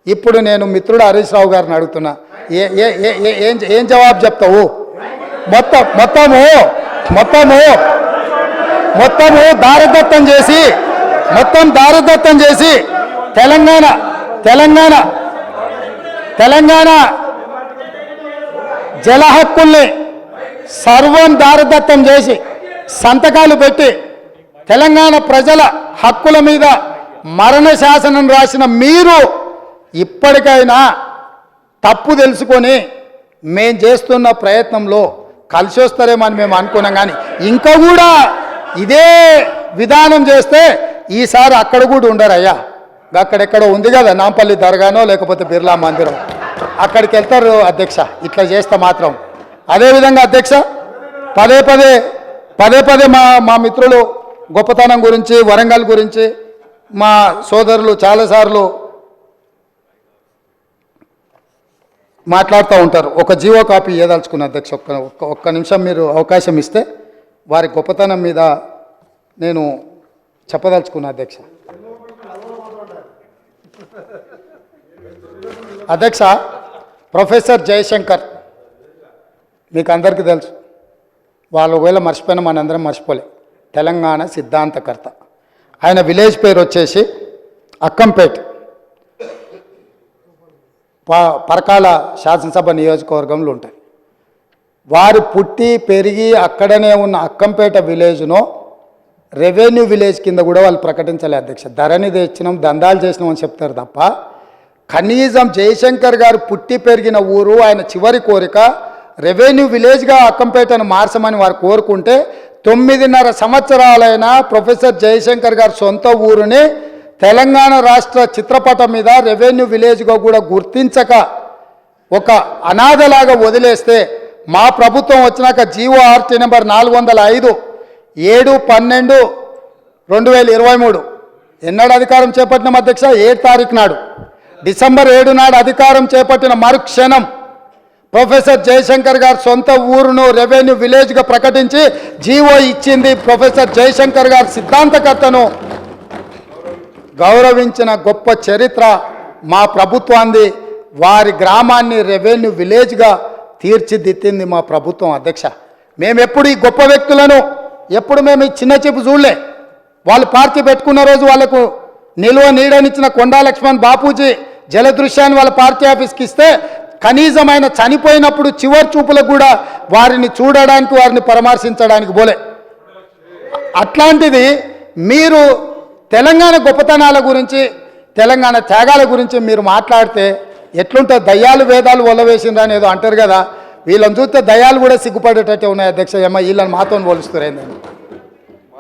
ఇప్పుడు నేను మిత్రుడు హరీష్ రావు గారిని అడుగుతున్నా, ఏం జవాబు చెప్తావు? మొత్తము దారదత్తం చేసి తెలంగాణ జల హక్కుల్ని సర్వం దారదత్తం చేసి సంతకాలు పెట్టి తెలంగాణ ప్రజల హక్కుల మీద మరణ శాసనం రాసిన మీరు ఇప్పటికైనా తప్పు తెలుసుకొని మేం చేస్తున్న ప్రయత్నంలో కలిసి వస్తారేమని మేము అనుకున్నాం. కానీ ఇంకా కూడా ఇదే విధానం చేస్తే ఈసారి అక్కడ కూడా ఉండరయ్యా. అక్కడెక్కడో ఉంది కదా నాంపల్లి దర్గానో లేకపోతే బిర్లా మందిరం, అక్కడికి వెళ్తారు అధ్యక్ష ఇట్లా చేస్తే మాత్రం. అదేవిధంగా అధ్యక్ష పదే పదే మా మిత్రులు గొప్పతనం గురించి వరంగల్ గురించి మా సోదరులు చాలాసార్లు మాట్లాడుతూ ఉంటారు. ఒక జీవో కాపీ ఇవ్వదలుచుకున్న అధ్యక్ష, ఒక్క నిమిషం మీరు అవకాశం ఇస్తే వారి గొప్పతనం మీద నేను చెప్పదలుచుకున్నా అధ్యక్ష. అధ్యక్ష ప్రొఫెసర్ జయశంకర్ మీకు అందరికీ తెలుసు, వాళ్ళు ఒకవేళ మర్చిపోయినా మనందరం మర్చిపోలే, తెలంగాణ సిద్ధాంతకర్త. ఆయన విలేజ్ పేరు వచ్చేసి అక్కంపేట్, పరకాల శాసనసభ నియోజకవర్గంలో ఉంటాయి. వారు పుట్టి పెరిగి అక్కడనే ఉన్న అక్కంపేట విలేజ్ను రెవెన్యూ విలేజ్ కింద కూడా వాళ్ళు ప్రకటించలే అధ్యక్ష. ధరణి తెచ్చినాం దందాలు చేసినాం అని చెప్తారు తప్ప కనీసం జయశంకర్ గారు పుట్టి పెరిగిన ఊరు ఆయన చివరి కోరిక రెవెన్యూ విలేజ్గా అక్కంపేటను మార్చమని వారు కోరుకుంటే 9.5 సంవత్సరాలైన ప్రొఫెసర్ జయశంకర్ గారు సొంత ఊరుని తెలంగాణ రాష్ట్ర చిత్రపటం మీద రెవెన్యూ విలేజ్గా కూడా గుర్తించక ఒక అనాథలాగా వదిలేస్తే మా ప్రభుత్వం వచ్చినాక జీవో ఆర్టీ నెంబర్ 405 7/12/2023 ఎన్నడు అధికారం చేపట్టిన అధ్యక్ష 7 తారీఖు నాడు, డిసెంబర్ 7 నాడు అధికారం చేపట్టిన మరుక్షణం ప్రొఫెసర్ జయశంకర్ గారు సొంత ఊరును రెవెన్యూ విలేజ్గా ప్రకటించి జీవో ఇచ్చింది. ప్రొఫెసర్ జయశంకర్ గారు సిద్ధాంతకర్తను గౌరవించిన గొప్ప చరిత్ర మా ప్రభుత్వాన్ని. వారి గ్రామాన్ని రెవెన్యూ విలేజ్గా తీర్చిదిద్దింది మా ప్రభుత్వం అధ్యక్ష. మేము ఎప్పుడు ఈ గొప్ప వ్యక్తులను ఎప్పుడు మేము ఈ చిన్న చూపు చూడలే. వాళ్ళు పార్టీ పెట్టుకున్న రోజు వాళ్ళకు నిలువ నీడనిచ్చిన కొండా లక్ష్మణ్ బాపూజీ జలదృశ్యాన్ని వాళ్ళ పార్టీ ఆఫీస్కి ఇస్తే కనీసం ఆయన చనిపోయినప్పుడు చివరి చూపులకు కూడా వారిని చూడడానికి వారిని పరామర్శించడానికి పోలే. అట్లాంటిది మీరు తెలంగాణ గొప్పతనాల గురించి తెలంగాణ త్యాగాల గురించి మీరు మాట్లాడితే ఎట్లుంటే దయ్యాలు వేదాలు ఒలవేసిందని ఏదో అంటారు కదా, వీళ్ళని చూస్తే దయ్యాలు కూడా సిగ్గుపడేటట్టే ఉన్నాయి అధ్యక్ష. వీళ్ళని మాతో పోలుస్తారు ఏంటండి.